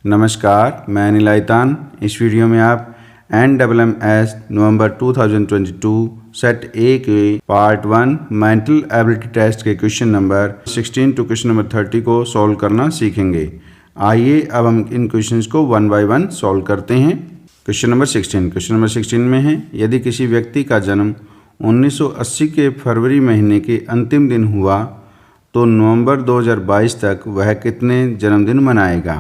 नमस्कार, मैं अनिल आइतान। इस वीडियो में आप NMMS नवंबर 2022 सेट ए के पार्ट 1 मेंटल एबिलिटी टेस्ट के question number 16 to question number 30 को सॉल्व करना सीखेंगे। आइए अब हम इन क्वेश्चंस को वन बाय वन सॉल्व करते हैं। क्वेश्चन नंबर 16 में है, यदि किसी व्यक्ति का जन्म 1980 के फरवरी महीने के अंतिम दिन हुआ तो नवंबर 2022 तक वह कितने जन्मदिन मनाएगा।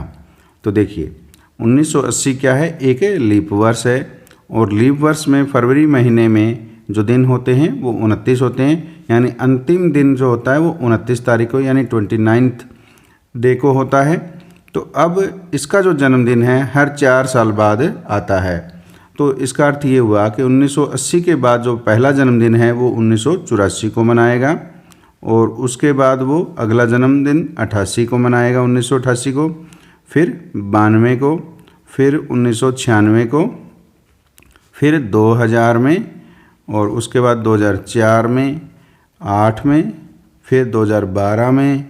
तो देखिए 1980 क्या है, एक लीप वर्ष है और लीप वर्ष में फरवरी महीने में जो दिन होते हैं वो 29 होते हैं, यानी अंतिम दिन जो होता है वो 29 तारीख को यानी 29th डे को होता है। तो अब इसका जो जन्मदिन है हर 4 साल बाद आता है। तो इसका अर्थ ये हुआ कि 1980 के बाद जो पहला जन्मदिन है वो 1984 को मनाएगा और उसके बाद वो अगला जन्मदिन 88 को मनाएगा, 1988 को, फिर 92 को, फिर 1996 को, फिर 2000 में और उसके बाद 2004 में, 8 में, फिर 2012 में,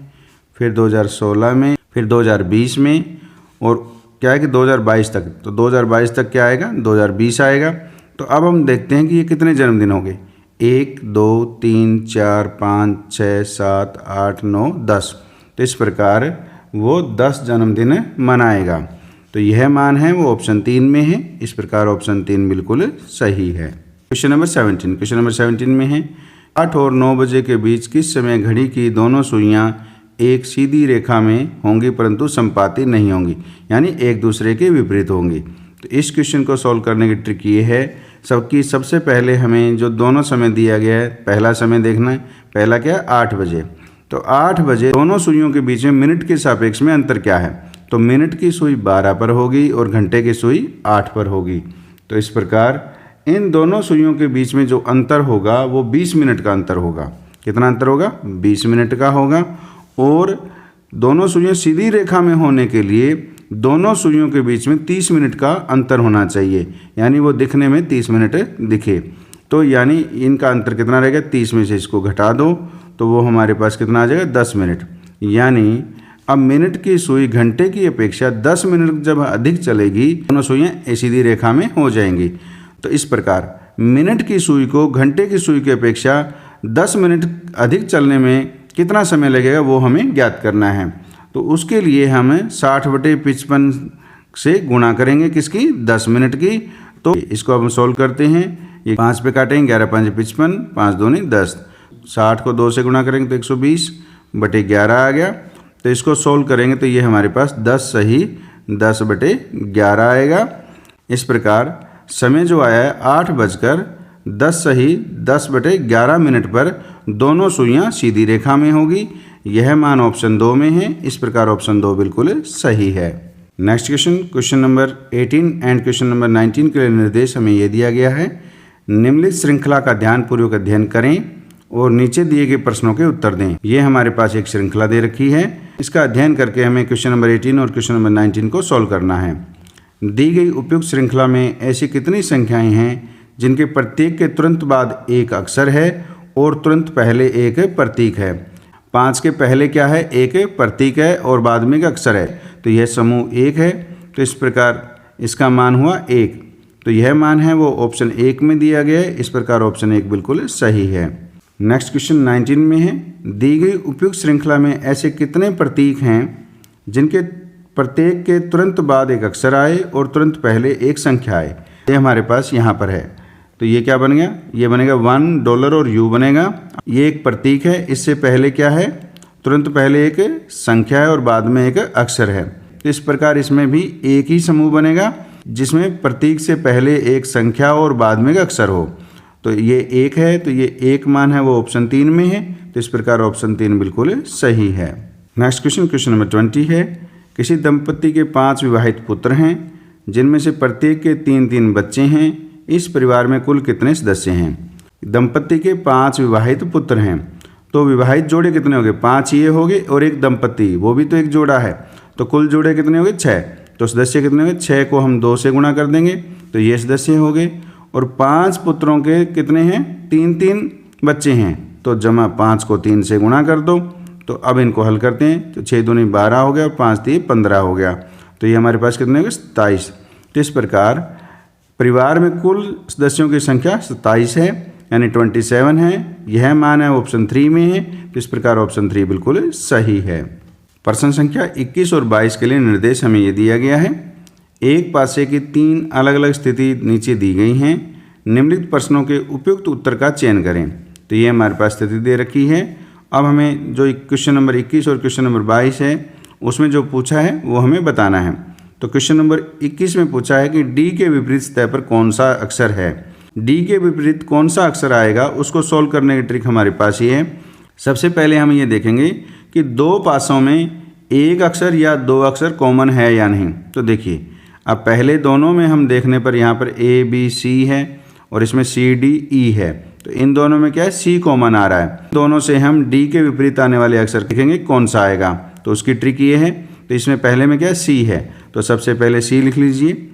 फिर 2016 में, फिर 2020 में और क्या है कि 2022 तक। तो 2022 तक क्या आएगा, 2020 आएगा। तो अब हम देखते हैं कि ये कितने जन्मदिन हो गए, 1 2 3 4 5 6 7 8 9 10। तो इस प्रकार वो 10 जन्मदिन मनाएगा। तो यह मान है वो ऑप्शन 3 में है। इस प्रकार ऑप्शन 3 बिल्कुल सही है। क्वेश्चन नंबर 17 में है, 8 और 9 बजे के बीच किस समय घड़ी की दोनों सुइयां एक सीधी रेखा में होंगी परंतु संपाती नहीं होंगी, यानी एक दूसरे के विपरीत होंगी। तो इस क्वेश्चन को सॉल्व करने की ट्रिक ये है, सबसे पहले हमें जो दोनों समय दिया गया है, पहला समय देखना है। पहला क्या है, 8 बजे। तो 8 बजे दोनों सुइयों के बीच में मिनट के सापेक्ष में अंतर क्या है, तो मिनट की सुई 12 पर होगी और घंटे की सुई 8 पर होगी। तो इस प्रकार इन दोनों सुइयों के बीच में जो अंतर होगा वो 20 मिनट का अंतर होगा। कितना अंतर होगा, 20 मिनट का होगा। और दोनों सुइयां सीधी रेखा में होने के लिए दोनों सुइयों के बीच में 30 मिनट का अंतर होना चाहिए, यानी वो दिखने में 30 मिनट दिखे। तो यानी इनका अंतर कितना रहेगा, 30 में से इसको घटा दो तो वो हमारे पास कितना आ जाएगा, 10 मिनट। यानी अब मिनट की सुई घंटे की अपेक्षा 10 मिनट जब अधिक चलेगी दोनों सुइयां सीधी रेखा में हो जाएंगी। तो इस प्रकार मिनट की सुई को घंटे की सुई की अपेक्षा 10 मिनट अधिक चलने में कितना समय लगेगा वो हमें ज्ञात करना है। तो उसके लिए हम 60/55 से गुणा करेंगे, किसकी, 10 मिनट की। तो इसको अब हम सोल्व करते हैं। ये 5 पे काटेंगे, 11 5 55, 5 दूनी 10, 60 को 2 से गुणा करेंगे तो 120/11 आ गया। तो इसको सोल्व करेंगे तो ये हमारे पास 10 सही 10/11 आएगा। इस प्रकार समय जो आया है 8:10 सही 10/11 मिनट पर दोनों सुइयां सीधी रेखा में होगी। यह मान ऑप्शन 2 में है। इस प्रकार ऑप्शन 2 बिल्कुल सही है। Next question number 18 and question number 19 के लिए निर्देश हमें यह दिया गया है, निम्नलिखित श्रृंखला का ध्यानपूर्वक अध्ययन करें और नीचे दिए गए प्रश्नों के उत्तर दें। ये हमारे पास एक श्रृंखला दे रखी है, इसका अध्ययन करके हमें क्वेश्चन नंबर 18 और क्वेश्चन नंबर 19 को सॉल्व करना है। दी गई उपयुक्त श्रृंखला में ऐसी कितनी संख्याएं हैं जिनके प्रत्येक के तुरंत बाद एक अक्षर है और तुरंत पहले एक प्रतीक है। 5 के पहले क्या है, एक प्रतीक है और बाद में एक अक्षर है। तो यह समूह 1 है। तो इस प्रकार इसका मान हुआ 1। तो यह मान है वो ऑप्शन 1 में दिया गया है। इस प्रकार ऑप्शन 1 बिल्कुल सही है। नेक्स्ट क्वेश्चन 19 में है, दी गई उपयुक्त श्रृंखला में ऐसे कितने प्रतीक हैं जिनके प्रत्येक के तुरंत बाद एक अक्षर आए और तुरंत पहले एक संख्या आए। ये हमारे पास यहाँ पर है। तो ये क्या बन गया, ये बनेगा $1 और U बनेगा। ये एक प्रतीक है, इससे पहले क्या है, तुरंत पहले एक संख्या है और बाद में एक अक्षर है। तो इस प्रकार इसमें भी एक ही समूह बनेगा जिसमें प्रतीक से पहले एक संख्या और बाद में एक अक्षर हो। तो ये 1 है, तो ये 1 मान है वो ऑप्शन 3 में है। तो इस प्रकार ऑप्शन 3 बिल्कुल सही है। नेक्स्ट क्वेश्चन नंबर 20 है, किसी दंपत्ति के 5 विवाहित पुत्र हैं जिनमें से प्रत्येक के 3-3 बच्चे हैं। इस परिवार में कुल कितने सदस्य हैं। दंपत्ति के 5 विवाहित पुत्र हैं, तो विवाहित जोड़े कितने हो गए, 5 ये हो गए और एक दंपत्ति वो भी तो एक जोड़ा है। तो कुल जोड़े कितने हो गए, 6। तो सदस्य कितने हो गए, 6 को हम 2 से गुणा कर देंगे तो ये सदस्य हो गए। और 5 पुत्रों के कितने हैं, 3-3 बच्चे हैं। तो जमा 5 को 3 से गुणा कर दो। तो अब इनको हल करते हैं तो 6 दूनी 12 हो गया और 5 3 15 हो गया। तो ये हमारे पास कितने हो गए 27। तो इस प्रकार परिवार में कुल सदस्यों की संख्या 27 है, यानी 27 है। यह मान है ऑप्शन 3 में है। तो इस प्रकार ऑप्शन 3 बिल्कुल सही है। प्रश्न संख्या 21 और 22 के लिए निर्देश हमें ये दिया गया है। एक पासे की 3 अलग अलग स्थिति नीचे दी गई हैं। निम्नलिखित प्रश्नों के उपयुक्त उत्तर का चयन करें। तो ये हमारे पास स्थिति दे रखी है। अब हमें जो क्वेश्चन नंबर 21 और क्वेश्चन नंबर 22 है उसमें जो पूछा है वो हमें बताना है। तो क्वेश्चन नंबर 21 में पूछा है कि डी के विपरीत सतह पर कौन सा अक्षर है। डी के विपरीत कौन सा अक्षर आएगा उसको सॉल्व करने की ट्रिक हमारे पास ये है। सबसे पहले हम ये देखेंगे कि दो पासों में एक अक्षर या दो अक्षर कॉमन है या नहीं। तो देखिए अब पहले दोनों में हम देखने पर यहाँ पर ए बी सी है और इसमें सी डी ई है। तो इन दोनों में क्या है सी कॉमन आ रहा है। दोनों से हम डी के विपरीत आने वाले अक्षर देखेंगे कौन सा आएगा। तो उसकी ट्रिक ये है। तो इसमें पहले में क्या है सी है, तो सबसे पहले सी लिख लीजिए।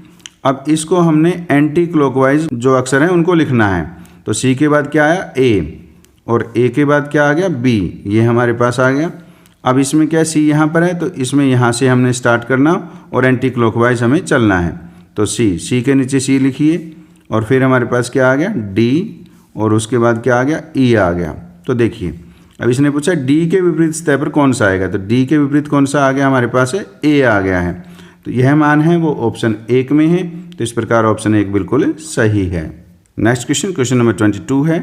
अब इसको हमने एंटी क्लॉकवाइज जो अक्षर हैं उनको लिखना है। तो सी के बाद क्या आया ए, और ए के बाद क्या आ गया बी, ये हमारे पास आ गया। अब इसमें क्या सी यहाँ पर है, तो इसमें यहाँ से हमने स्टार्ट करना और एंटी क्लॉकवाइज हमें चलना है। तो सी के नीचे सी लिखिए और फिर हमारे पास क्या आ गया डी, और उसके बाद क्या आ गया ई आ गया। तो देखिए अब इसने पूछा डी के विपरीत सतह पर कौन सा आएगा। तो डी के विपरीत कौन सा आ गया हमारे पास है ए आ गया है। तो यह मान है वो ऑप्शन 1 में है। तो इस प्रकार ऑप्शन 1 बिल्कुल सही है। नेक्स्ट क्वेश्चन, क्वेश्चन नंबर 22 है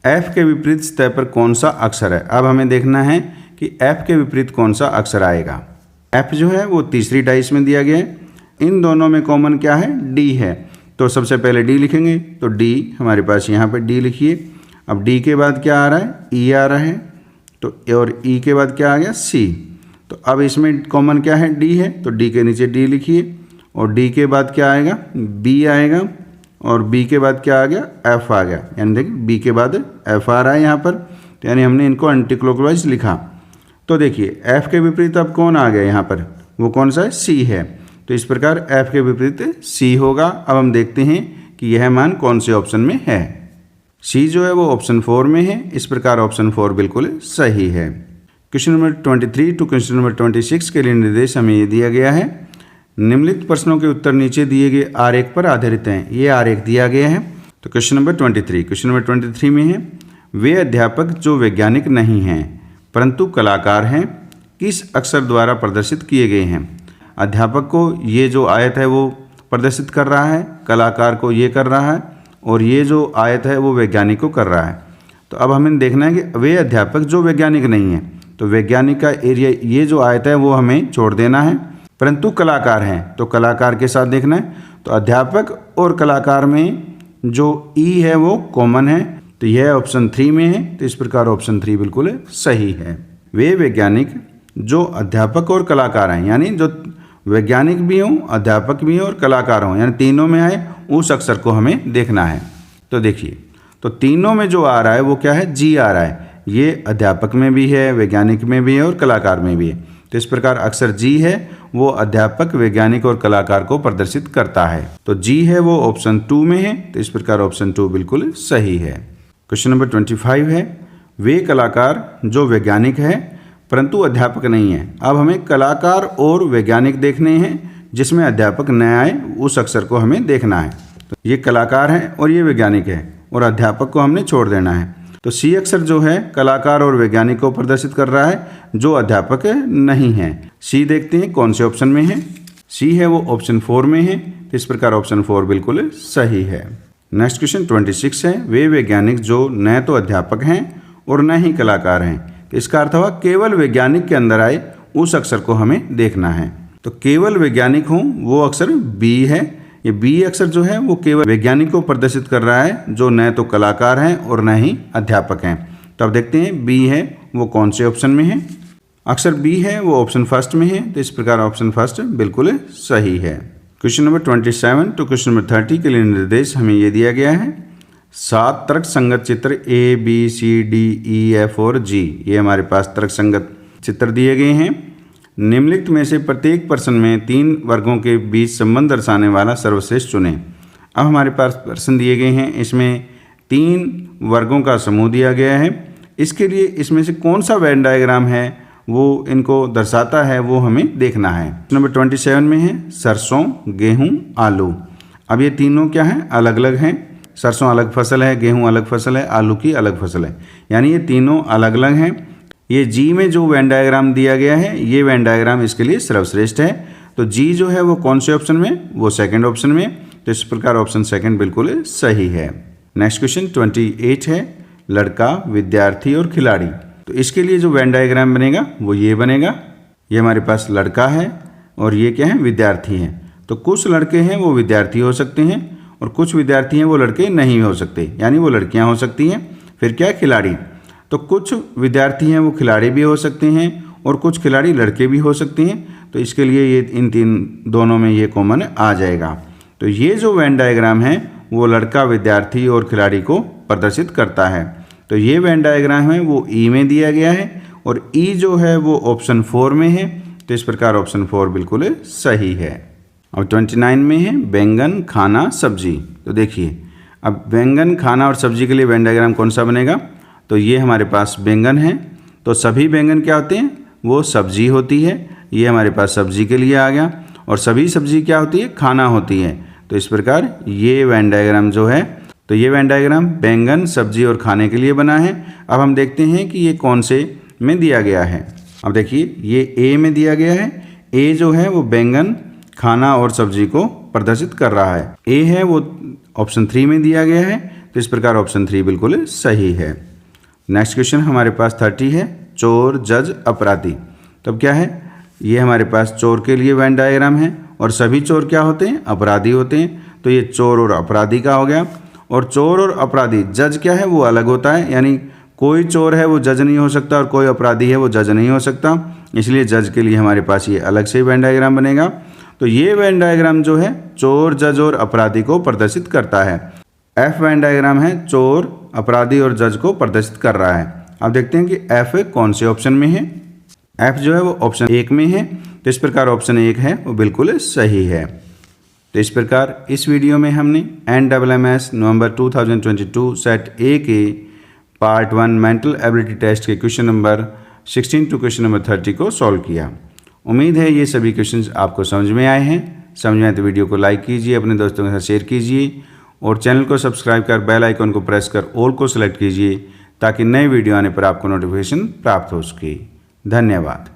एफ के विपरीत सतह पर कौन सा अक्षर है। अब हमें देखना है कि एफ के विपरीत कौन सा अक्षर आएगा। एफ जो है वो तीसरी डाइस में दिया गया है। इन दोनों में कॉमन क्या है डी है। तो सबसे पहले डी लिखेंगे। तो डी हमारे पास यहाँ पर डी लिखिए। अब डी के बाद क्या आ रहा है ई आ रहा है। तो और ई के बाद क्या आ गया सी। तो अब इसमें कॉमन क्या है डी है। तो डी के नीचे डी लिखिए और डी के बाद क्या आएगा बी आएगा, और बी के बाद क्या आ गया एफ आ गया। यानी देखिए बी के बाद एफ आ रहा है यहाँ पर। तो यानी हमने इनको एंटी क्लॉकवाइज लिखा। तो देखिए एफ के विपरीत अब कौन आ गया यहाँ पर, वो कौन सा है सी है। तो इस प्रकार एफ के विपरीत सी होगा। अब हम देखते हैं कि यह मान कौन से ऑप्शन में है। सी जो है वो ऑप्शन 4 में है। इस प्रकार ऑप्शन 4 बिल्कुल सही है। Question number 23 to question number 26 के लिए निर्देश हमें ये दिया गया है। निम्नलिखित प्रश्नों के उत्तर नीचे दिए गए आरेख पर आधारित हैं। ये आरेख दिया गया है। तो क्वेश्चन नंबर 23 में है वे अध्यापक जो वैज्ञानिक नहीं हैं परंतु कलाकार हैं किस अक्षर द्वारा प्रदर्शित किए गए हैं। अध्यापक को ये जो आयत है वो प्रदर्शित कर रहा है, कलाकार को ये कर रहा है, और ये जो आयत है वो वैज्ञानिक को कर रहा है। तो अब हमें देखना है कि वे अध्यापक जो वैज्ञानिक नहीं हैं। तो वैज्ञानिक का एरिया ये जो आयत है वो हमें छोड़ देना है, परंतु कलाकार हैं तो कलाकार के साथ देखना है। तो अध्यापक और कलाकार में जो ई है वो कॉमन है। तो यह ऑप्शन 3 में है। तो इस प्रकार ऑप्शन 3 बिल्कुल सही है। वे वैज्ञानिक जो अध्यापक और कलाकार हैं, यानी जो वैज्ञानिक भी हों, अध्यापक भी हों और कलाकार हों, यानी तीनों में आए, उस अक्षर को हमें देखना है। तो देखिए तो तीनों में जो आ रहा है वो क्या है जी आ रहा है। ये अध्यापक में भी है, वैज्ञानिक में भी है और कलाकार में भी है। तो इस प्रकार अक्षर जी है वो अध्यापक, वैज्ञानिक और कलाकार को प्रदर्शित करता है। तो जी है वो ऑप्शन 2 में है। तो इस प्रकार ऑप्शन 2 बिल्कुल सही है। क्वेश्चन नंबर 25 है वे कलाकार जो वैज्ञानिक है परंतु अध्यापक नहीं है। अब हमें कलाकार और वैज्ञानिक देखने हैं जिसमें अध्यापक न आए, उस अक्षर को हमें देखना है। तो ये कलाकार है और ये वैज्ञानिक है और अध्यापक को हमने छोड़ देना है। तो सी अक्षर जो है कलाकार और वैज्ञानिक को प्रदर्शित कर रहा है, जो अध्यापक नहीं है। सी देखते हैं कौन से ऑप्शन में है। सी है वो ऑप्शन 4 में है। तो इस प्रकार ऑप्शन 4 बिल्कुल सही है। नेक्स्ट क्वेश्चन 26 है वे वैज्ञानिक जो न तो अध्यापक हैं और न ही कलाकार हैं। तो इसका अर्थ हुआ केवल वैज्ञानिक के अंदर आए उस अक्षर को हमें देखना है। तो केवल वैज्ञानिक हो वो अक्षर बी है। ये बी अक्षर जो है वो केवल वैज्ञानिक को प्रदर्शित कर रहा है जो न तो कलाकार हैं और न ही अध्यापक हैं। तो अब देखते हैं बी है वो कौन से ऑप्शन में है। अक्षर बी है वो ऑप्शन 1 में है। तो इस प्रकार ऑप्शन 1 बिल्कुल सही है। Question number 27 to question number 30 के लिए निर्देश हमें ये दिया गया है 7 तर्क संगत चित्र A B C D E F और जी। ये हमारे पास तर्क संगत चित्र दिए गए हैं। निम्नलिखित में से प्रत्येक प्रश्न में 3 वर्गों के बीच संबंध दर्शाने वाला सर्वश्रेष्ठ चुनें। अब हमारे पास प्रश्न दिए गए हैं, इसमें 3 वर्गों का समूह दिया गया है। इसके लिए इसमें से कौन सा वेन डायग्राम है वो इनको दर्शाता है वो हमें देखना है। नंबर 27 में है सरसों, गेहूं, आलू। अब ये तीनों क्या हैं, अलग अलग हैं। सरसों अलग फसल है, गेहूं अलग फसल है, आलू की अलग फसल है, यानी ये तीनों अलग अलग हैं। ये जी में जो वेन डायग्राम दिया गया है, ये वेन डायग्राम इसके लिए सर्वश्रेष्ठ है। तो जी जो है वो कौन से ऑप्शन में, वो सेकंड ऑप्शन में। तो इस प्रकार ऑप्शन सेकंड बिल्कुल सही है। नेक्स्ट क्वेश्चन 28 है लड़का, विद्यार्थी और खिलाड़ी। तो इसके लिए जो वेन डायग्राम बनेगा वो ये बनेगा। ये हमारे पास लड़का है और ये क्या है, विद्यार्थी हैं। तो कुछ लड़के हैं वो विद्यार्थी हो सकते हैं और कुछ विद्यार्थी हैं वो लड़के नहीं हो सकते, यानी वो लड़कियां हो सकती हैं। फिर क्या है, खिलाड़ी। तो कुछ विद्यार्थी हैं वो खिलाड़ी भी हो सकते हैं और कुछ खिलाड़ी लड़के भी हो सकते हैं। तो इसके लिए ये इन तीन दोनों में ये कॉमन आ जाएगा। तो ये जो वेन डायग्राम है वो लड़का, विद्यार्थी और खिलाड़ी को प्रदर्शित करता है। तो ये वेन डायग्राम है वो ई में दिया गया है और ई जो है वो ऑप्शन 4 में है। तो इस प्रकार ऑप्शन 4 बिल्कुल सही है। अब 29 में है बैंगन, खाना, सब्जी। तो देखिए अब बैंगन, खाना और सब्जी के लिए वेन डायग्राम कौन सा बनेगा। तो ये हमारे पास बैंगन है, तो सभी बैंगन क्या होते हैं, वो सब्जी होती है। ये हमारे पास सब्जी के लिए आ गया। और सभी सब्जी क्या होती है, खाना होती है। तो इस प्रकार ये वेन डायग्राम जो है, तो ये वेन डायग्राम बैंगन, सब्जी और खाने के लिए बना है। अब हम देखते हैं कि ये कौन से में दिया गया है। अब देखिए ये ए में दिया गया है। ए जो है वो बैंगन, खाना और सब्जी को प्रदर्शित कर रहा है। ए है वो ऑप्शन 3 में दिया गया है। तो इस प्रकार ऑप्शन 3 बिल्कुल सही है। नेक्स्ट क्वेश्चन हमारे पास 30 है चोर, जज, अपराधी। तब क्या है, ये हमारे पास चोर के लिए वेन डायग्राम है और सभी चोर क्या होते हैं, अपराधी होते हैं। तो ये चोर और अपराधी का हो गया। और चोर और अपराधी, जज क्या है वो अलग होता है, यानी कोई चोर है वो जज नहीं हो सकता और कोई अपराधी है वो जज नहीं हो सकता। इसलिए जज के लिए हमारे पास ये अलग से वेन डायग्राम बनेगा। तो ये वेन डायग्राम जो है चोर, जज और अपराधी को प्रदर्शित करता है। एफ वेन डायग्राम है चोर, अपराधी और जज को प्रदर्शित कर रहा है। अब देखते हैं कि एफ कौन से ऑप्शन में है। एफ जो है वो ऑप्शन 1 में है। तो इस प्रकार ऑप्शन 1 है वो बिल्कुल सही है। तो इस प्रकार इस वीडियो में हमने NMMS नवंबर 2022 सेट ए के पार्ट 1 मेंटल एबिलिटी टेस्ट के question number 16 to question number 30 को सॉल्व किया। उम्मीद है ये सभी क्वेश्चंस आपको समझ में आए हैं। समझ में आए तो वीडियो को लाइक कीजिए, अपने दोस्तों के साथ शेयर कीजिए और चैनल को सब्सक्राइब कर बेल आइकन को प्रेस कर ऑल को सिलेक्ट कीजिए ताकि नए वीडियो आने पर आपको नोटिफिकेशन प्राप्त हो सके। धन्यवाद।